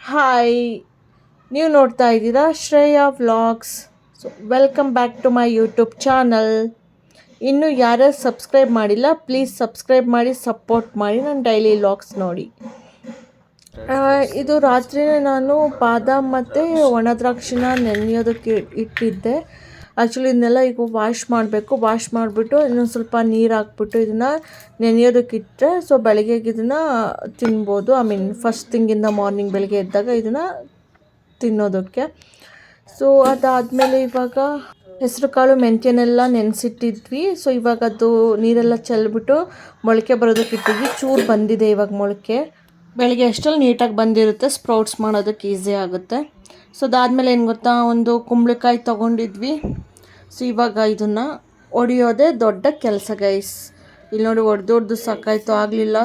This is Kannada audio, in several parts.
ಹಾಯ್, ನೀವು ನೋಡ್ತಾ ಇದ್ದೀರಾ Shreya vlogs. Welcome back to my YouTube channel. ಇನ್ನೂ ಯಾರ್ಯಾರು ಸಬ್ಸ್ಕ್ರೈಬ್ ಮಾಡಿಲ್ಲ, ಪ್ಲೀಸ್ ಸಬ್ಸ್ಕ್ರೈಬ್ ಮಾಡಿ, ಸಪೋರ್ಟ್ ಮಾಡಿ, ನನ್ನ ಡೈಲಿ ವ್ಲಾಗ್ಸ್ ನೋಡಿ. ಇದು ರಾತ್ರಿನೇ ನಾನು ಬಾದಾಮ್ ಮತ್ತು ಒಣ ದ್ರಾಕ್ಷಿನ ನೆನೆಯೋದಕ್ಕೆ ಇಟ್ಟಿದ್ದೆ. ಆ್ಯಕ್ಚುಲಿ ಇದನ್ನೆಲ್ಲ ಈಗ ವಾಶ್ ಮಾಡಬೇಕು. ವಾಶ್ ಮಾಡಿಬಿಟ್ಟು ಇನ್ನೊಂದು ಸ್ವಲ್ಪ ನೀರು ಹಾಕ್ಬಿಟ್ಟು ಇದನ್ನು ನೆನೆಯೋದಕ್ಕೆ ಇಟ್ಟರೆ ಸೊ ಬೆಳಗ್ಗೆಗೆ ಇದನ್ನು ತಿನ್ಬೋದು. ಫಸ್ಟ್ ಥಿಂಗಿಂದ ಮಾರ್ನಿಂಗ್ ಬೆಳಗ್ಗೆ ಎದ್ದಾಗ ಇದನ್ನು ತಿನ್ನೋದಕ್ಕೆ. ಸೊ ಅದಾದಮೇಲೆ ಇವಾಗ ಹೆಸರು ಕಾಳು ಮೆಂತ್ಯನೆಲ್ಲ ನೆನೆಸಿಟ್ಟಿದ್ವಿ. ಸೊ ಇವಾಗ ಅದು ನೀರೆಲ್ಲ ಚೆಲ್ಬಿಟ್ಟು ಮೊಳಕೆ ಬರೋದಕ್ಕೆ ಇಟ್ಟಿದ್ವಿ. ಚೂರು ಬಂದಿದೆ ಇವಾಗ ಮೊಳಕೆ. ಬೆಳಗ್ಗೆ ಅಷ್ಟರಲ್ಲಿ ನೀಟಾಗಿ ಬಂದಿರುತ್ತೆ, ಸ್ಪ್ರೌಟ್ಸ್ ಮಾಡೋದಕ್ಕೆ ಈಸಿ ಆಗುತ್ತೆ. ಸೊ ಅದಾದಮೇಲೆ ಏನು ಗೊತ್ತಾ, ಒಂದು ಕುಂಬಳಕಾಯಿ ತೊಗೊಂಡಿದ್ವಿ. ಸೊ ಇವಾಗ ಇದನ್ನು ಒಡೆಯೋದೇ ದೊಡ್ಡ ಕೆಲಸ ಗೈಸ್. ಇಲ್ಲಿ ನೋಡಿ, ಒಡೆದೊಡ್ದು ಸಾಕಾಯಿತು, ಆಗಲಿಲ್ಲ.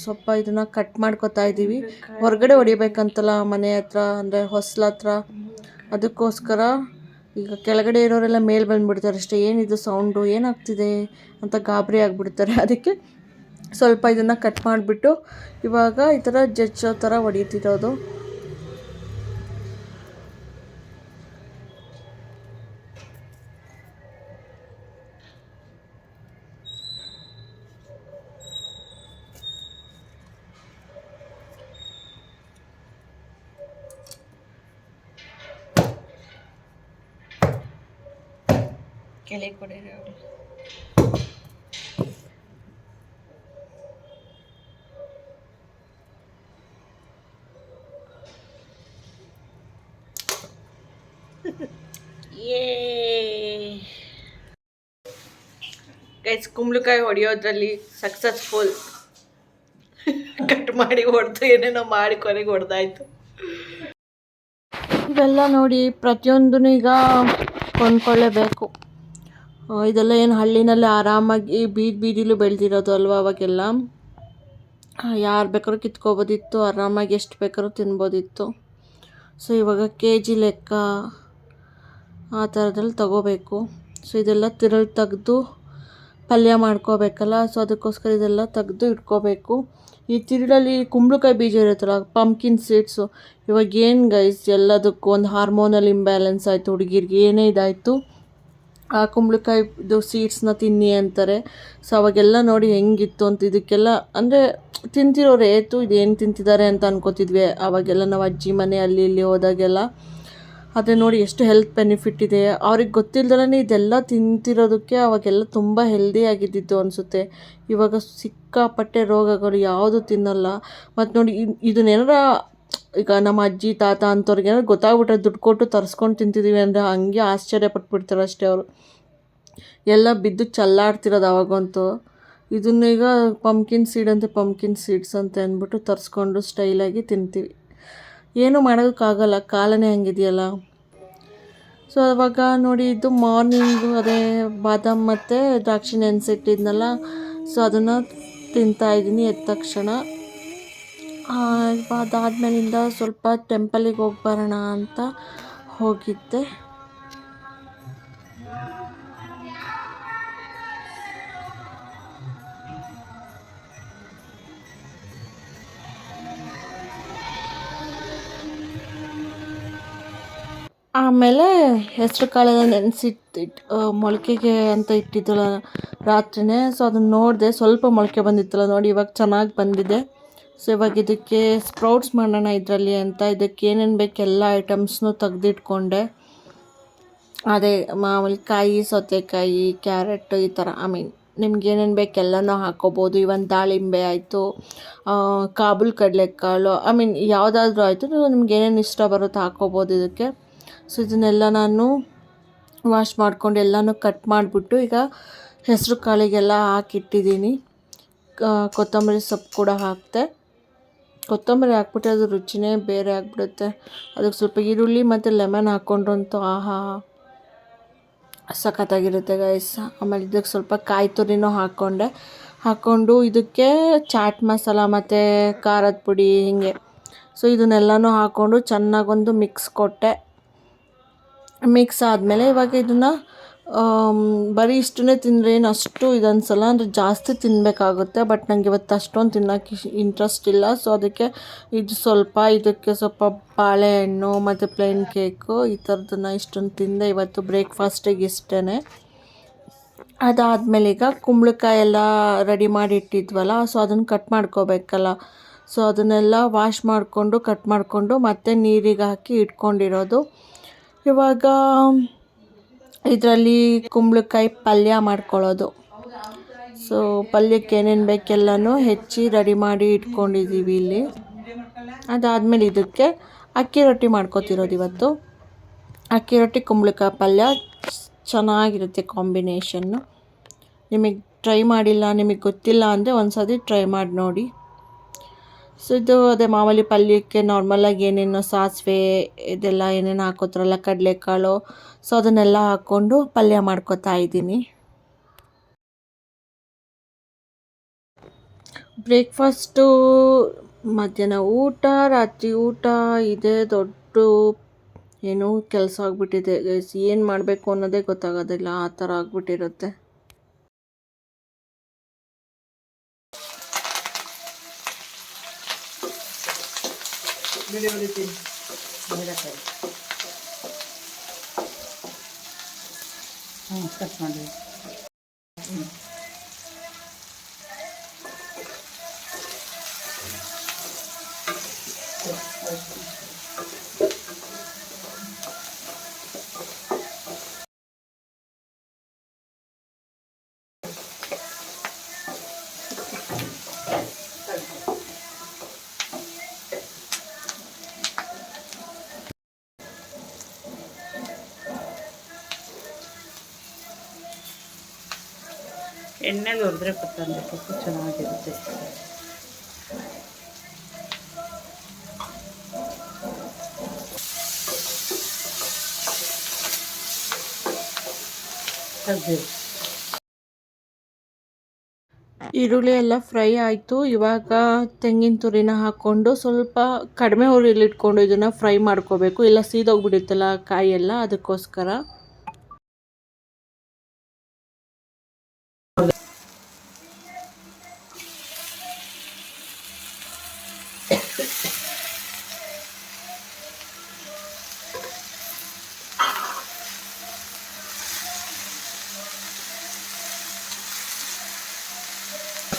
ಸ್ವಲ್ಪ ಇದನ್ನು ಕಟ್ ಮಾಡ್ಕೊತಾ ಇದ್ದೀವಿ. ಹೊರಗಡೆ ಹೊಡಿಬೇಕಂತಲ್ಲ ಮನೆ ಹತ್ರ, ಅಂದರೆ ಹೊಸ್ಲ ಹತ್ರ. ಅದಕ್ಕೋಸ್ಕರ ಈಗ ಕೆಳಗಡೆ ಇರೋರೆಲ್ಲ ಮೇಲೆ ಬಂದುಬಿಡ್ತಾರೆ ಅಷ್ಟೇ. ಏನಿದು ಸೌಂಡು, ಏನಾಗ್ತಿದೆ ಅಂತ ಗಾಬರಿ ಆಗಿಬಿಡ್ತಾರೆ. ಅದಕ್ಕೆ ಸ್ವಲ್ಪ ಇದನ್ನು ಕಟ್ ಮಾಡಿಬಿಟ್ಟು ಇವಾಗ ಈ ಥರ ಜಜ್ಜೋ ಥರ ಹೊಡಿತಿರೋದು. ಕೆಳಗೆ ಕೊಡಿರಿ ಅವರು. ಗೈಸ್, ಕುಂಬಳಕಾಯಿ ಹೊಡೆಯೋದ್ರಲ್ಲಿ ಸಕ್ಸಸ್ಫುಲ್. ಕಟ್ ಮಾಡಿ ಹೊಡೆದು ಏನೇನೋ ಮಾಡಿ ಕೊನೆಗೆ ಹೊಡೆದಾಯ್ತು. ಇವೆಲ್ಲ ನೋಡಿ ಪ್ರತಿಯೊಂದೂ ಈಗ ಕೊಂಡ್ಕೊಳ್ಳೇಬೇಕು. ಇದೆಲ್ಲ ಏನು ಹಳ್ಳಿನಲ್ಲಿ ಆರಾಮಾಗಿ ಬೀದಿಲೂ ಬೆಳೆದಿರೋದು ಅಲ್ವಾ. ಅವಾಗೆಲ್ಲ ಯಾರು ಬೇಕಾದ್ರೂ ಕಿತ್ಕೋಬೋದಿತ್ತು, ಆರಾಮಾಗಿ ಎಷ್ಟು ಬೇಕಾದ್ರೂ ತಿನ್ಬೋದಿತ್ತು. ಸೊ ಇವಾಗ KG ಲೆಕ್ಕ ಆ ಥರದಲ್ಲಿ ತಗೋಬೇಕು. ಸೊ ಇದೆಲ್ಲ ತಿರುಳು ತೆಗೆದು ಪಲ್ಯ ಮಾಡ್ಕೋಬೇಕಲ್ಲ. ಸೊ ಅದಕ್ಕೋಸ್ಕರ ಇದೆಲ್ಲ ತೆಗೆದು ಇಟ್ಕೋಬೇಕು. ಈ ತಿರುಳಲ್ಲಿ ಕುಂಬಳಕಾಯಿ ಬೀಜ ಇರುತ್ತಲ್ಲ, ಪಂಪ್ಕಿನ್ ಸೀಡ್ಸು. ಇವಾಗ ಏನು ಗೈಸ್, ಎಲ್ಲದಕ್ಕೂ ಒಂದು ಹಾರ್ಮೋನಲ್ ಇಂಬ್ಯಾಲೆನ್ಸ್ ಆಯಿತು. ಹುಡುಗಿರಿಗೆ ಏನೇ ಇದಾಯಿತು, ಆ ಕುಂಬಳಕಾಯಿದು ಸೀಡ್ಸ್ನ ತಿನ್ನಿ ಅಂತಾರೆ. ಸೊ ಅವಾಗೆಲ್ಲ ನೋಡಿ ಹೆಂಗಿತ್ತು ಅಂತ. ಇದಕ್ಕೆಲ್ಲ ಅಂದರೆ ತಿಂತಿರೋರು ಏತು ಇದೇನು ತಿಂತಿದ್ದಾರೆ ಅಂತ ಅನ್ಕೋತಿದ್ವಿ ಆವಾಗೆಲ್ಲ. ನಾವು ಅಜ್ಜಿ ಮನೆ ಅಲ್ಲಿ ಇಲ್ಲಿ ಹೋದಾಗೆಲ್ಲ ಅದೇ ನೋಡಿ ಎಷ್ಟು ಹೆಲ್ತ್ ಬೆನಿಫಿಟ್ ಇದೆ. ಅವ್ರಿಗೆ ಗೊತ್ತಿಲ್ದಲೇ ಇದೆಲ್ಲ ತಿಂತಿರೋದಕ್ಕೆ ಅವಾಗೆಲ್ಲ ತುಂಬ ಹೆಲ್ದಿ ಆಗಿದ್ದಿತ್ತು ಅನಿಸುತ್ತೆ. ಇವಾಗ ಸಿಕ್ಕಾಪಟ್ಟೆ ರೋಗಗಳು, ಯಾವುದು ತಿನ್ನಲ್ಲ. ಮತ್ತು ನೋಡಿ, ಇದನ್ನೇನಾರ ಈಗ ನಮ್ಮ ಅಜ್ಜಿ ತಾತ ಅಂಥವ್ರಿಗೆ ಏನಾದ್ರು ಗೊತ್ತಾಗ್ಬಿಟ್ರೆ ದುಡ್ಡು ಕೊಟ್ಟು ತರಿಸ್ಕೊಂಡು ತಿಂತಿದ್ದೀವಿ ಅಂದರೆ ಹಂಗೆ ಆಶ್ಚರ್ಯ ಪಟ್ಬಿಡ್ತಾರೆ ಅಷ್ಟೇ ಅವರು. ಎಲ್ಲ ಬಿದ್ದು ಚಲ್ಲಾಡ್ತಿರೋದು ಅವಾಗಂತೂ. ಇದನ್ನೀಗ ಪಂಪ್ಕಿನ್ ಸೀಡ್ಸ್ ಅಂತ ಅಂದ್ಬಿಟ್ಟು ತರಿಸ್ಕೊಂಡು ಸ್ಟೈಲಾಗಿ ತಿಂತೀವಿ. ಏನೂ ಮಾಡೋಕ್ಕಾಗಲ್ಲ, ಕಾಲನೇ ಹಂಗಿದೆಯಲ್ಲ. ಸೊ ಅವಾಗ ನೋಡಿ, ಇದು ಮಾರ್ನಿಂಗು ಅದೇ ಬಾದಾಮ್ ಮತ್ತು ದ್ರಾಕ್ಷಿ ನೆನೆಸಿಟ್ಟಿದ್ನಲ್ಲ, ಸೊ ಅದನ್ನು ತಿಂತಾಯಿದ್ದೀನಿ ಎದ್ದ ತಕ್ಷಣ. ಅದಾದಮೇಲಿಂದ ಸ್ವಲ್ಪ ಟೆಂಪಲಿಗೆ ಹೋಗಿ ಬರೋಣ ಅಂತ ಹೋಗಿದ್ದೆ. ಆಮೇಲೆ ಹೆಸರು ಕಾಳೆಲ್ಲ ಮೊಳಕೆಗೆ ಅಂತ ಇಟ್ಟಿದ್ದಲ್ಲ ರಾತ್ರಿನೇ. ಸೊ ಅದನ್ನು ನೋಡಿದೆ, ಸ್ವಲ್ಪ ಮೊಳಕೆ ಬಂದಿತ್ತಲ್ಲ ನೋಡಿ, ಇವಾಗ ಚೆನ್ನಾಗಿ ಬಂದಿದೆ. ಸೊ ಇವಾಗ ಇದಕ್ಕೆ ಸ್ಪ್ರೌಟ್ಸ್ ಮಾಡೋಣ ಇದರಲ್ಲಿ ಅಂತ. ಇದಕ್ಕೆ ಏನೇನು ಬೇಕು ಎಲ್ಲ ಐಟಮ್ಸ್ನೂ ತೆಗೆದಿಟ್ಕೊಂಡೆ. ಅದೇ ಮಾಮೂಲಿ ಕಾಯಿ, ಸೌತೆಕಾಯಿ, ಕ್ಯಾರೆಟ್, ಈ ಥರ ನಿಮ್ಗೆ ಏನೇನು ಬೇಕು ಎಲ್ಲನೂ ಹಾಕ್ಕೋಬೋದು. ಇವನ್ ದಾಳಿಂಬೆ ಆಯಿತು, ಕಾಬೂಲ್ ಕಡಲೆಕಾಳು, ಯಾವುದಾದ್ರೂ ಆಯಿತು. ನಿಮ್ಗೆ ಏನೇನು ಇಷ್ಟ ಬರುತ್ತೋ ಹಾಕ್ಕೋಬೋದು ಇದಕ್ಕೆ. ಸೊ ಇದನ್ನೆಲ್ಲ ನಾನು ವಾಶ್ ಮಾಡ್ಕೊಂಡು ಎಲ್ಲನೂ ಕಟ್ ಮಾಡಿಬಿಟ್ಟು ಈಗ ಹೆಸರು ಕಾಳಿಗೆಲ್ಲ ಹಾಕಿಟ್ಟಿದ್ದೀನಿ. ಕೊತ್ತಂಬರಿ ಸೊಪ್ಪು ಕೂಡ ಹಾಕಿದೆ. ಕೊತ್ತಂಬರಿ ಹಾಕ್ಬಿಟ್ರೆ ಅದು ರುಚಿನೇ ಬೇರೆ ಆಗಿಬಿಡುತ್ತೆ. ಅದಕ್ಕೆ ಸ್ವಲ್ಪ ಈರುಳ್ಳಿ ಮತ್ತು ಲೆಮನ್ ಹಾಕ್ಕೊಂಡ್ರಂತೂ ಆಹಾ ಸಖತ್ತಾಗಿರುತ್ತೆ ಗೈಸ್. ಆಮೇಲೆ ಇದಕ್ಕೆ ಸ್ವಲ್ಪ ಕಾಯಿ ತುರಿನೂ ಹಾಕ್ಕೊಂಡು ಇದಕ್ಕೆ ಚಾಟ್ ಮಸಾಲ ಮತ್ತು ಖಾರದ ಪುಡಿ ಹೀಗೆ. ಸೊ ಇದನ್ನೆಲ್ಲನೂ ಹಾಕ್ಕೊಂಡು ಚೆನ್ನಾಗೊಂದು ಮಿಕ್ಸ್ ಕೊಟ್ಟೆ. ಮಿಕ್ಸ್ ಆದಮೇಲೆ ಇವಾಗ ಇದನ್ನು ಬರೀ ಇಷ್ಟನ್ನೇ ತಿಂದರೆ ಏನು ಅಷ್ಟು ಇದನ್ಸಲ್ಲ, ಅಂದರೆ ಜಾಸ್ತಿ ತಿನ್ನಬೇಕಾಗುತ್ತೆ. ಬಟ್ ನನಗೆ ಇವತ್ತು ಅಷ್ಟೊಂದು ತಿನ್ನೋಕ್ಕೆ ಇಂಟ್ರೆಸ್ಟ್ ಇಲ್ಲ. ಸೊ ಅದಕ್ಕೆ ಇದು ಸ್ವಲ್ಪ, ಇದಕ್ಕೆ ಸ್ವಲ್ಪ ಬಾಳೆಹಣ್ಣು ಮತ್ತು ಪ್ಲೇನ್ ಕೇಕು ಈ ಥರದನ್ನು ಇಷ್ಟೊಂದು ತಿಂದೆ ಇವತ್ತು ಬ್ರೇಕ್ಫಾಸ್ಟಿಗೆ ಇಷ್ಟೇ. ಅದಾದಮೇಲೆ ಈಗ ಕುಂಬಳಕಾಯಿ ಎಲ್ಲ ರೆಡಿ ಮಾಡಿ ಇಟ್ಟಿದ್ವಲ್ಲ, ಸೊ ಅದನ್ನು ಕಟ್ ಮಾಡ್ಕೋಬೇಕಲ್ಲ. ಸೊ ಅದನ್ನೆಲ್ಲ ವಾಶ್ ಮಾಡಿಕೊಂಡು ಕಟ್ ಮಾಡಿಕೊಂಡು ಮತ್ತೆ ನೀರಿಗೆ ಹಾಕಿ ಇಟ್ಕೊಂಡಿರೋದು. ಇವಾಗ ಇದರಲ್ಲಿ ಕುಂಬಳಕಾಯಿ ಪಲ್ಯ ಮಾಡ್ಕೊಳ್ಳೋದು. ಸೊ ಪಲ್ಯಕ್ಕೆ ಏನೇನು ಬೇಕೆಲ್ಲನೂ ಹೆಚ್ಚಿ ರೆಡಿ ಮಾಡಿ ಇಟ್ಕೊಂಡಿದ್ದೀವಿ ಇಲ್ಲಿ. ಅದಾದಮೇಲೆ ಇದಕ್ಕೆ ಅಕ್ಕಿ ರೊಟ್ಟಿ ಮಾಡ್ಕೊತಿರೋದು ಇವತ್ತು. ಅಕ್ಕಿ ರೊಟ್ಟಿ ಕುಂಬಳಕಾಯಿ ಪಲ್ಯ ಚೆನ್ನಾಗಿರುತ್ತೆ ಕಾಂಬಿನೇಷನ್ನು. ನಿಮಗೆ ಟ್ರೈ ಮಾಡಿಲ್ಲ, ನಿಮಗೆ ಗೊತ್ತಿಲ್ಲ ಅಂದರೆ ಒಂದು ಸತಿ ಟ್ರೈ ಮಾಡಿ ನೋಡಿ. ಸೊ ಇದು ಅದೇ ಮಾಮೂಲಿ ಪಲ್ಯಕ್ಕೆ ನಾರ್ಮಲಾಗಿ ಏನೇನು ಸಾಸಿವೆ ಇದೆಲ್ಲ ಏನೇನು ಹಾಕೋತಾರಲ್ಲ, ಕಡಲೆಕಾಳು, ಸೊ ಅದನ್ನೆಲ್ಲ ಹಾಕ್ಕೊಂಡು ಪಲ್ಯ ಮಾಡ್ಕೊತಾ ಇದ್ದೀನಿ. ಬ್ರೇಕ್ಫಾಸ್ಟು, ಮಧ್ಯಾಹ್ನ ಊಟ, ರಾತ್ರಿ ಊಟ ಇದೇ ದೊಡ್ಡ ಏನೋ ಕೆಲಸ ಆಗಿಬಿಟ್ಟಿದೆ. ಏನು ಮಾಡಬೇಕು ಅನ್ನೋದೇ ಗೊತ್ತಾಗೋದಿಲ್ಲ, ಆ ಥರ ಆಗಿಬಿಟ್ಟಿರುತ್ತೆ. ಕಟ್ ಮಾಡಿ ಎಣ್ಣೆಗೆ ಹುರಿದ್ರೆ ಕೊತ್ತಂಬರಿ ಸೊಪ್ಪು ಚೆನ್ನಾಗಿರುತ್ತೆ. ಈರುಳ್ಳಿ ಎಲ್ಲ ಫ್ರೈ ಆಯಿತು. ಇವಾಗ ತೆಂಗಿನ ತುರಿನ ಹಾಕ್ಕೊಂಡು ಸ್ವಲ್ಪ ಕಡಿಮೆ ಉರಿಲಿಟ್ಕೊಂಡು ಇದನ್ನು ಫ್ರೈ ಮಾಡ್ಕೋಬೇಕು, ಇಲ್ಲ ಸೀದೋಗ್ಬಿಡುತ್ತಲ್ಲ ಕಾಯಿ ಎಲ್ಲ, ಅದಕ್ಕೋಸ್ಕರ.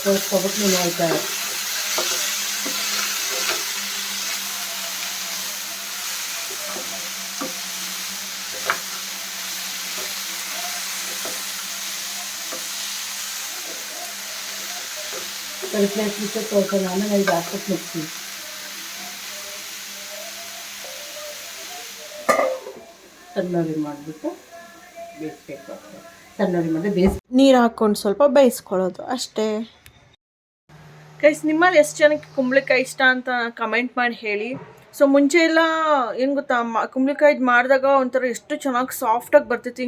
ತೋರಿಸ್ಕೊಬಿಟ್ಟು ನೋಡ್ತಾರೆ. ಪ್ಲೇಟ್ ಬಿಟ್ಟು ತೋರ್ಸೋಣ, ಆಮೇಲೆ ಇದು ಹಾಕ್ಬಿಟ್ಟು ಮಿಕ್ಸಿ ಸಣ್ಣರಿ ಮಾಡಿಬಿಟ್ಟು ಬೇಯಿಸ್ಬೇಕು. ಸಣ್ಣರಿ ಮಾಡಿ ನೀರು ಹಾಕ್ಕೊಂಡು ಸ್ವಲ್ಪ ಬೇಯಿಸ್ಕೊಳ್ಳೋದು ಅಷ್ಟೇ. ಗೈಸ್, ನಿಮ್ಮಲ್ಲಿ ಎಷ್ಟು ಜನಕ್ಕೆ ಕುಂಬಳಕಾಯಿ ಇಷ್ಟ ಅಂತ ಕಮೆಂಟ್ ಮಾಡಿ ಹೇಳಿ. ಸೊ ಮುಂಚೆ ಎಲ್ಲ ಏನು ಗೊತ್ತಾ, ಕುಂಬಳಕಾಯಿದು ಮಾಡಿದಾಗ ಒಂಥರ ಎಷ್ಟು ಚೆನ್ನಾಗಿ ಸಾಫ್ಟಾಗಿ ಬರ್ತಿತ್ತು.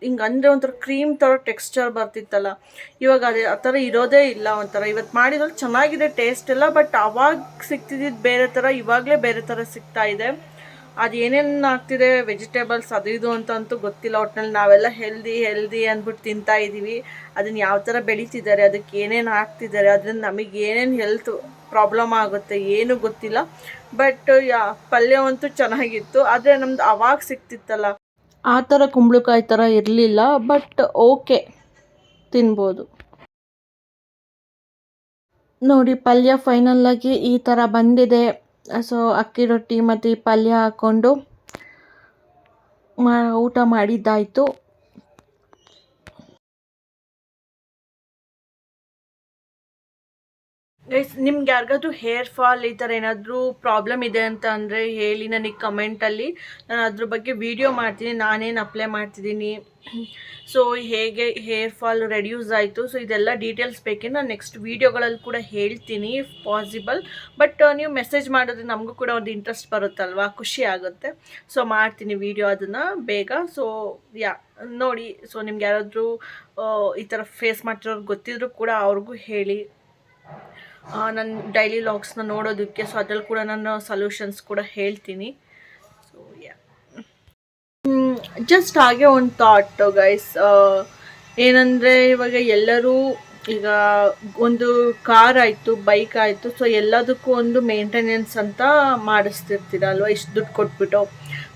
ಹಿಂಗೆ ಅಂದರೆ ಒಂಥರ ಕ್ರೀಮ್ ಥರ ಟೆಕ್ಸ್ಚರ್ ಬರ್ತಿತ್ತಲ್ಲ. ಇವಾಗ ಅದೇ ಆ ಥರ ಇರೋದೇ ಇಲ್ಲ. ಒಂಥರ ಇವತ್ತು ಮಾಡಿದ್ರೆ ಚೆನ್ನಾಗಿದೆ ಟೇಸ್ಟ್ ಎಲ್ಲ, ಬಟ್ ಅವಾಗ ಸಿಗ್ತಿದ್ದಿದ್ದು ಬೇರೆ ಥರ, ಇವಾಗಲೇ ಬೇರೆ ಥರ ಸಿಗ್ತಾ ಇದೆ. ಅದು ಏನೇನು ಆಗ್ತಿದೆ ವೆಜಿಟೇಬಲ್ಸ್ ಅದು ಇದು ಅಂತಂತೂ ಗೊತ್ತಿಲ್ಲ. ಒಟ್ಟಿನಲ್ಲಿ ನಾವೆಲ್ಲ ಹೆಲ್ದಿ ಅಂದ್ಬಿಟ್ಟು ತಿಂತಾ ಇದ್ದೀವಿ. ಅದನ್ನು ಯಾವ ಥರ ಬೆಳೀತಿದ್ದಾರೆ, ಅದಕ್ಕೆ ಏನೇನು ಹಾಕ್ತಿದ್ದಾರೆ, ಅದರಿಂದ ನಮಗೆ ಏನೇನು ಹೆಲ್ತ್ ಪ್ರಾಬ್ಲಮ್ ಆಗುತ್ತೆ ಏನೂ ಗೊತ್ತಿಲ್ಲ. ಬಟ್ ಪಲ್ಯ ಅಂತೂ ಚೆನ್ನಾಗಿತ್ತು. ಆದರೆ ನಮ್ದು ಅವಾಗ ಸಿಗ್ತಿತ್ತಲ್ಲ ಆ ಥರ ಕುಂಬಳಕಾಯಿ ಥರ ಇರಲಿಲ್ಲ. ಬಟ್ ಓಕೆ, ತಿನ್ಬೋದು. ನೋಡಿ, ಪಲ್ಯ ಫೈನಲ್ಲಾಗಿ ಈ ಥರ ಬಂದಿದೆ. ಸೊ ಅಕ್ಕಿ ರೊಟ್ಟಿ ಮತ್ತು ಈ ಪಲ್ಯ ಹಾಕ್ಕೊಂಡು ಊಟ ಮಾಡಿದ್ದಾಯಿತು. ಗೈಸ್, ನಿಮ್ಗೆ ಯಾರಿಗಾದ್ರೂ ಹೇರ್ ಫಾಲ್ ಈ ಥರ ಏನಾದರೂ ಪ್ರಾಬ್ಲಮ್ ಇದೆ ಅಂತ ಅಂದರೆ ಹೇಳಿ ನನಗೆ ಕಮೆಂಟಲ್ಲಿ. ನಾನು ಅದ್ರ ಬಗ್ಗೆ ವಿಡಿಯೋ ಮಾಡ್ತೀನಿ, ನಾನೇನು ಅಪ್ಲೈ ಮಾಡ್ತಿದ್ದೀನಿ, ಸೊ ಹೇಗೆ ಹೇರ್ ಫಾಲ್ ರೆಡ್ಯೂಸ್ ಆಯಿತು. ಸೊ ಇದೆಲ್ಲ ಡೀಟೇಲ್ಸ್ ಬೇಕೇ ನಾನು ನೆಕ್ಸ್ಟ್ ವೀಡಿಯೋಗಳಲ್ಲಿ ಕೂಡ ಹೇಳ್ತೀನಿ ಇಫ್ ಪಾಸಿಬಲ್. ಬಟ್ ನೀವು ಮೆಸೇಜ್ ಮಾಡಿದ್ರೆ ನಮಗೂ ಕೂಡ ಒಂದು ಇಂಟ್ರೆಸ್ಟ್ ಬರುತ್ತಲ್ವ, ಖುಷಿ ಆಗುತ್ತೆ. ಸೊ ಮಾಡ್ತೀನಿ ವೀಡಿಯೋ ಅದನ್ನು ಬೇಗ. ಸೊ ನೋಡಿ, ಸೊ ನಿಮ್ಗೆ ಯಾರಾದರೂ ಈ ಥರ ಫೇಸ್ ಮಾಡ್ತಿರೋರು ಗೊತ್ತಿದ್ರು ಕೂಡ ಅವ್ರಿಗೂ ಹೇಳಿ. ನನ್ನ ಡೈಲಿ ಲಾಗ್ಸ್ನ ನೋಡೋದಕ್ಕೆ. ಸೊ ಅದ್ರಲ್ಲಿ ಕೂಡ ನಾನು ಸೊಲ್ಯೂಷನ್ಸ್ ಕೂಡ ಹೇಳ್ತೀನಿ. ಸೊ ಜಸ್ಟ್ ಹಾಗೆ ಒಂದು ಥಾಟ್ ಗೈಸ್. ಏನಂದರೆ ಇವಾಗ ಎಲ್ಲರೂ ಈಗ ಒಂದು ಕಾರ್ ಆಯಿತು, ಬೈಕ್ ಆಯಿತು, ಸೊ ಎಲ್ಲದಕ್ಕೂ ಒಂದು ಮೇಂಟೆನೆನ್ಸ್ ಅಂತ ಮಾಡಿಸ್ತಿರ್ತೀರ ಅಲ್ವಾ, ಇಷ್ಟು ದುಡ್ಡು ಕೊಟ್ಬಿಟ್ಟು.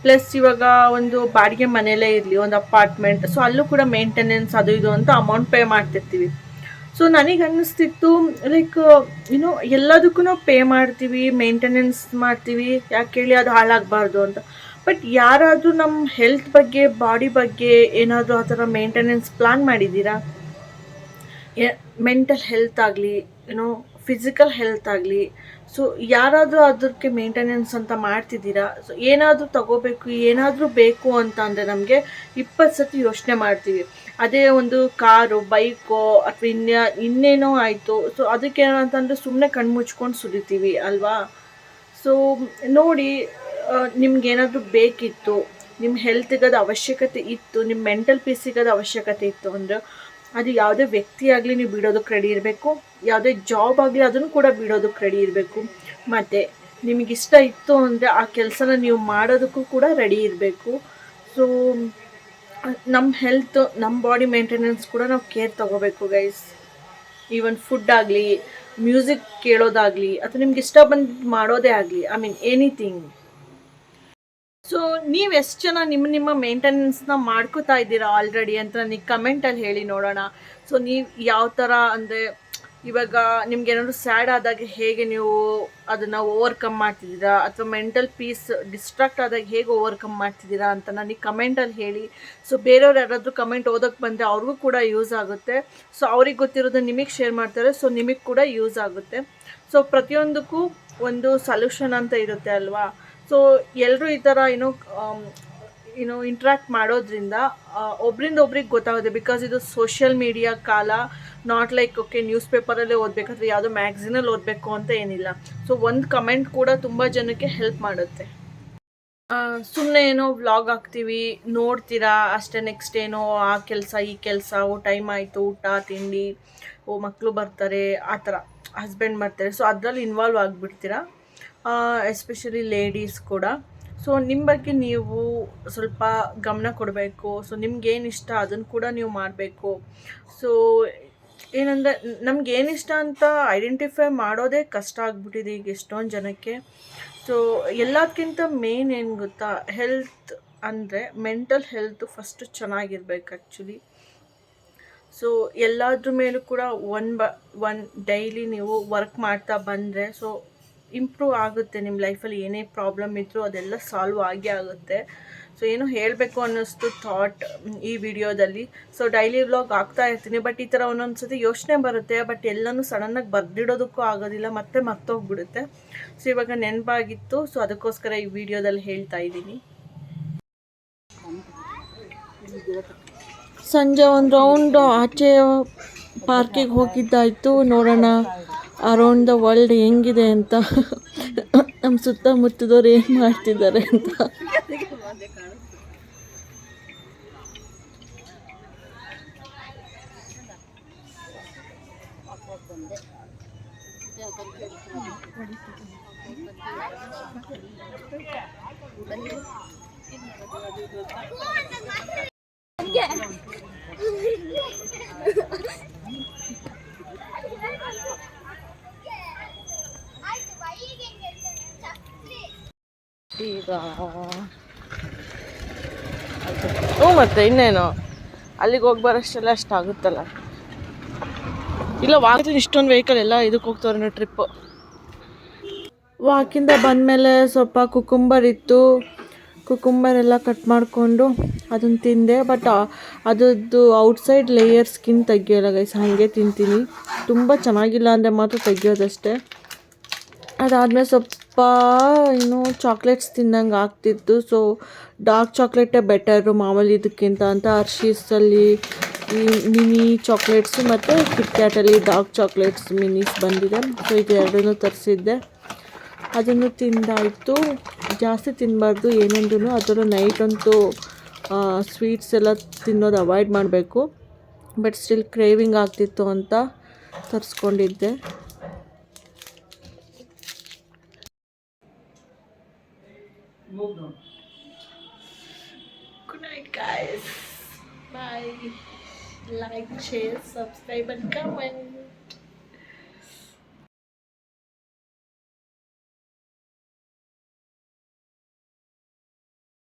ಪ್ಲಸ್ ಇವಾಗ ಒಂದು ಬಾಡಿಗೆ ಮನೆಯಲ್ಲೇ ಇರಲಿ, ಒಂದು ಅಪಾರ್ಟ್ಮೆಂಟ್, ಸೊ ಅಲ್ಲೂ ಕೂಡ ಮೇಂಟೆನೆನ್ಸ್ ಅದು ಇದು ಅಂತ ಅಮೌಂಟ್ ಪೇ ಮಾಡ್ತಿರ್ತೀವಿ. ಸೊ ನನಗೆ ಅನ್ನಿಸ್ತಿತ್ತು ಲೈಕ್ ಎಲ್ಲದಕ್ಕೂ ಪೇ ಮಾಡ್ತೀವಿ, ಮೇಂಟೆನೆನ್ಸ್ ಮಾಡ್ತೀವಿ, ಯಾಕೆ ಹೇಳಿ ಅದು ಹಾಳಾಗಬಾರ್ದು ಅಂತ. ಬಟ್ ಯಾರಾದರೂ ನಮ್ಮ ಹೆಲ್ತ್ ಬಗ್ಗೆ, ಬಾಡಿ ಬಗ್ಗೆ ಏನಾದರೂ ಆ ಥರ ಮೇಂಟೆನೆನ್ಸ್ ಪ್ಲಾನ್ ಮಾಡಿದ್ದೀರಾ? ಮೆಂಟಲ್ ಹೆಲ್ತ್ ಆಗಲಿ, ಫಿಸಿಕಲ್ ಹೆಲ್ತ್ ಆಗಲಿ, ಸೊ ಯಾರಾದರೂ ಅದಕ್ಕೆ ಮೇಂಟೆನೆನ್ಸ್ ಅಂತ ಮಾಡ್ತಿದ್ದೀರಾ? ಸೊ ಏನಾದರೂ ತಗೋಬೇಕು, ಏನಾದರೂ ಬೇಕು ಅಂತ ಅಂದರೆ ನಮಗೆ 20 ಸತಿ ಯೋಚನೆ ಮಾಡ್ತೀವಿ. ಅದೇ ಒಂದು ಕಾರು, ಬೈಕೋ ಅಥವಾ ಇನ್ನೇನೋ ಆಯಿತು, ಸೊ ಅದಕ್ಕೇನಂತಂದರೆ ಸುಮ್ಮನೆ ಕಣ್ಮುಚ್ಕೊಂಡು ಸುರಿತೀವಿ ಅಲ್ವಾ. ಸೊ ನೋಡಿ, ನಿಮ್ಗೇನಾದರೂ ಬೇಕಿತ್ತು, ನಿಮ್ಮ ಹೆಲ್ತಿಗದು ಅವಶ್ಯಕತೆ ಇತ್ತು, ನಿಮ್ಮ ಮೆಂಟಲ್ ಪೀಸಿಗದು ಅವಶ್ಯಕತೆ ಇತ್ತು ಅಂದರೆ ಅದು ಯಾವುದೇ ವ್ಯಕ್ತಿ ಆಗಲಿ ನೀವು ಬಿಡೋದಕ್ಕೆ ರೆಡಿ ಇರಬೇಕು, ಯಾವುದೇ ಜಾಬ್ ಆಗಲಿ ಅದನ್ನು ಕೂಡ ಬಿಡೋದಕ್ಕೆ ರೆಡಿ ಇರಬೇಕು. ಮತ್ತು ನಿಮಗಿಷ್ಟ ಇತ್ತು ಅಂದರೆ ಆ ಕೆಲಸನ ನೀವು ಮಾಡೋದಕ್ಕೂ ಕೂಡ ರೆಡಿ ಇರಬೇಕು. ಸೊ ನಮ್ಮ ಹೆಲ್ತ್, ನಮ್ಮ ಬಾಡಿ ಮೇಂಟೆನೆನ್ಸ್ ಕೂಡ ನಾವು ಕೇರ್ ತೊಗೋಬೇಕು ಗೈಸ್. ಈವನ್ ಫುಡ್ ಆಗಲಿ, ಮ್ಯೂಸಿಕ್ ಕೇಳೋದಾಗಲಿ, ಅಥವಾ ನಿಮ್ಗೆ ಇಷ್ಟ ಬಂದು ಮಾಡೋದೇ ಆಗಲಿ, ಐ ಮೀನ್ ಎನಿಥಿಂಗ್. ಸೊ ನೀವು ಎಷ್ಟು ಜನ ನಿಮ್ಮ ಮೇಂಟೆನೆನ್ಸ್ನ ಮಾಡ್ಕೋತಾ ಇದ್ದೀರಾ ಆಲ್ರೆಡಿ ಅಂತ ನನಗೆ ಕಮೆಂಟಲ್ಲಿ ಹೇಳಿ ನೋಡೋಣ. ಸೊ ನೀವು ಯಾವ ಥರ ಅಂದರೆ ಇವಾಗ ನಿಮ್ಗೆ ಏನಾದರೂ ಸ್ಯಾಡ್ ಆದಾಗ ಹೇಗೆ ನೀವು ಅದನ್ನು ಓವರ್ಕಮ್ ಮಾಡ್ತಿದ್ದೀರಾ, ಅಥವಾ ಮೆಂಟಲ್ ಪೀಸ್ ಡಿಸ್ಟ್ರಾಕ್ಟ್ ಆದಾಗ ಹೇಗೆ ಓವರ್ಕಮ್ ಮಾಡ್ತಿದ್ದೀರಾ ಅಂತ ನನಗೆ ಕಮೆಂಟಲ್ಲಿ ಹೇಳಿ. ಸೊ ಬೇರೆಯವ್ರು ಯಾರಾದರೂ ಕಮೆಂಟ್ ಓದೋಕ್ಕೆ ಬಂದರೆ ಅವ್ರಿಗೂ ಕೂಡ ಯೂಸ್ ಆಗುತ್ತೆ. ಸೊ ಅವ್ರಿಗೆ ಗೊತ್ತಿರೋದು ನಿಮಗೆ ಶೇರ್ ಮಾಡ್ತಾರೆ, ಸೊ ನಿಮಗೆ ಕೂಡ ಯೂಸ್ ಆಗುತ್ತೆ. ಸೊ ಪ್ರತಿಯೊಂದಕ್ಕೂ ಒಂದು ಸೊಲ್ಯೂಷನ್ ಅಂತ ಇರುತ್ತೆ ಅಲ್ವಾ. ಸೊ ಎಲ್ಲರೂ ಈ ಥರ ಇಂಟ್ರ್ಯಾಕ್ಟ್ ಮಾಡೋದ್ರಿಂದ ಒಬ್ರಿಂದ ಒಬ್ರಿಗೆ ಗೊತ್ತಾಗುತ್ತೆ. ಬಿಕಾಸ್ ಇದು ಸೋಷಿಯಲ್ ಮೀಡಿಯಾ ಕಾಲ, ನಾಟ್ ಲೈಕ್ ಓಕೆ ನ್ಯೂಸ್ ಪೇಪರಲ್ಲೇ ಓದಬೇಕಾದ್ರೆ ಯಾವುದೋ ಮ್ಯಾಗ್ಝಿನಲ್ಲಿ ಓದಬೇಕು ಅಂತ ಏನಿಲ್ಲ. ಸೊ ಒಂದು ಕಮೆಂಟ್ ಕೂಡ ತುಂಬ ಜನಕ್ಕೆ ಹೆಲ್ಪ್ ಮಾಡುತ್ತೆ. ಸುಮ್ಮನೆ ಏನೋ ವ್ಲಾಗ್ ಹಾಕ್ತೀವಿ, ನೋಡ್ತೀರಾ ಅಷ್ಟೇ, ನೆಕ್ಸ್ಟ್ ಏನೋ ಆ ಕೆಲಸ ಈ ಕೆಲಸ, ಟೈಮ್ ಆಯಿತು, ಊಟ ತಿಂಡಿ, ಮಕ್ಕಳು ಬರ್ತಾರೆ, ಆ ಥರ ಹಸ್ಬೆಂಡ್ ಬರ್ತಾರೆ, ಸೊ ಅದರಲ್ಲಿ ಇನ್ವಾಲ್ವ್ ಆಗಿಬಿಡ್ತೀರಾ, ಎಸ್ಪೆಷಲಿ ಲೇಡೀಸ್ ಕೂಡ. ಸೊ ನಿಮ್ಮ ಬಗ್ಗೆ ನೀವು ಸ್ವಲ್ಪ ಗಮನ ಕೊಡಬೇಕು. ಸೊ ನಿಮ್ಗೇನು ಇಷ್ಟ ಅದನ್ನು ಕೂಡ ನೀವು ಮಾಡಬೇಕು. ಸೊ ಏನಂದರೆ ನಮಗೇನಿಷ್ಟ ಅಂತ ಐಡೆಂಟಿಫೈ ಮಾಡೋದೇ ಕಷ್ಟ ಆಗ್ಬಿಟ್ಟಿದೆ ಈಗ ಎಷ್ಟೊಂದು ಜನಕ್ಕೆ. ಸೊ ಎಲ್ಲದಕ್ಕಿಂತ ಮೇನ್ ಏನು ಗೊತ್ತಾ, ಹೆಲ್ತ್ ಅಂದರೆ ಮೆಂಟಲ್ ಹೆಲ್ತು ಫಸ್ಟು ಚೆನ್ನಾಗಿರ್ಬೇಕು ಆ್ಯಕ್ಚುಲಿ. ಸೊ ಎಲ್ಲದ್ರ ಮೇಲೂ ಕೂಡ ಒನ್ ಡೈಲಿ ನೀವು ವರ್ಕ್ ಮಾಡ್ತಾ ಬಂದರೆ ಸೊ ಇಂಪ್ರೂವ್ ಆಗುತ್ತೆ. ನಿಮ್ಮ ಲೈಫಲ್ಲಿ ಏನೇ ಪ್ರಾಬ್ಲಮ್ ಇದ್ದರೂ ಅದೆಲ್ಲ ಸಾಲ್ವ್ ಆಗೇ ಆಗುತ್ತೆ. ಸೊ ಏನೋ ಹೇಳಬೇಕು ಅನ್ನಿಸ್ತು ಥಾಟ್ ಈ ವಿಡಿಯೋದಲ್ಲಿ. ಸೊ ಡೈಲಿ ವ್ಲಾಗ್ ಆಗ್ತಾ ಇರ್ತೀನಿ, ಬಟ್ ಈ ಥರ ಒಂದೊಂದು ಸತಿ ಯೋಚನೆ ಬರುತ್ತೆ, ಬಟ್ ಎಲ್ಲನೂ ಸಡನ್ನಾಗಿ ಬರೆದಿಡೋದಕ್ಕೂ ಆಗೋದಿಲ್ಲ, ಮತ್ತೆ ಮರ್ತೋಗ್ಬಿಡುತ್ತೆ. ಸೊ ಇವಾಗ ನೆನಪಾಗಿತ್ತು, ಸೊ ಅದಕ್ಕೋಸ್ಕರ ಈ ವಿಡಿಯೋದಲ್ಲಿ ಹೇಳ್ತಾ ಇದ್ದೀನಿ. ಸಂಜೆ ಒಂದು ರೌಂಡ್ ಆಚೆ ಪಾರ್ಕಿಗೆ ಹೋಗಿದ್ದಾಯಿತು. ನೋಡೋಣ ಅರೌಂಡ್ ದ ವರ್ಲ್ಡ್ ಹೆಂಗಿದೆ ಅಂತ, ನಮ್ಮ ಸುತ್ತಮುತ್ತದವ್ರು ಏನು ಮಾಡ್ತಿದ್ದಾರೆ ಅಂತ. ಈಗ ಮತ್ತೆ ಇನ್ನೇನು ಅಲ್ಲಿಗೆ ಹೋಗಿ ಬರೋಷ್ಟೆಲ್ಲ ಅಷ್ಟಾಗುತ್ತಲ್ಲ. ಇಲ್ಲ ವಾಕಿಂದ ಇಷ್ಟೊಂದು ವೆಹಿಕಲ್ ಎಲ್ಲ ಇದಕ್ಕೆ ಹೋಗ್ತವ್ರೆ ಟ್ರಿಪ್ಪು. ವಾಕಿಂದ ಬಂದಮೇಲೆ ಸ್ವಲ್ಪ ಕುಕುಂಬರ್ ಇತ್ತು, ಕುಕುಂಬರ್ ಎಲ್ಲ ಕಟ್ ಮಾಡಿಕೊಂಡು ಅದನ್ನು ತಿಂದೆ. ಬಟ್ ಅದರದ್ದು ಔಟ್ಸೈಡ್ ಲೇಯರ್ ಸ್ಕಿನ್ ತೆಗಿಯೋಲ್ಲ ಗೈಸ್, ಹಾಗೆ ತಿಂತೀನಿ. ತುಂಬ ಚೆನ್ನಾಗಿಲ್ಲ ಅಂದರೆ ಮಾತ್ರ ತೆಗಿಯೋದಷ್ಟೇ. ಅದಾದಮೇಲೆ ಸ್ವಲ್ಪ ಚಾಕ್ಲೇಟ್ಸ್ ತಿನ್ನಂಗೆ ಆಗ್ತಿತ್ತು. ಸೊ ಡಾರ್ಕ್ ಚಾಕ್ಲೇಟೇ ಬೆಟರು ಮಾಮೂಲಿ ಇದಕ್ಕಿಂತ ಅಂತ ಹರ್ಷೀಸಲ್ಲಿ ಈ ಮಿನಿ ಚಾಕ್ಲೇಟ್ಸು ಮತ್ತು ಕಿಟ್ಕ್ಯಾಟಲ್ಲಿ ಡಾರ್ಕ್ ಚಾಕ್ಲೇಟ್ಸ್ ಮಿನೀಸ್ ಬಂದಿದೆ. ಸೊ ಇದು ಎರಡನ್ನೂ ತರಿಸಿದ್ದೆ, ಅದನ್ನು ತಿಂದಾಯಿತು. ಜಾಸ್ತಿ ತಿನ್ನಬಾರ್ದು ಏನೊಂದೂ, ಅದರಲ್ಲೂ ನೈಟಂತೂ ಸ್ವೀಟ್ಸ್ ಎಲ್ಲ ತಿನ್ನೋದು ಅವಾಯ್ಡ್ ಮಾಡಬೇಕು. ಬಟ್ ಸ್ಟಿಲ್ ಕ್ರೇವಿಂಗ್ ಆಗ್ತಿತ್ತು ಅಂತ ತರಿಸ್ಕೊಂಡಿದ್ದೆ. Good night, guys. Bye. Like, share, subscribe, and comment.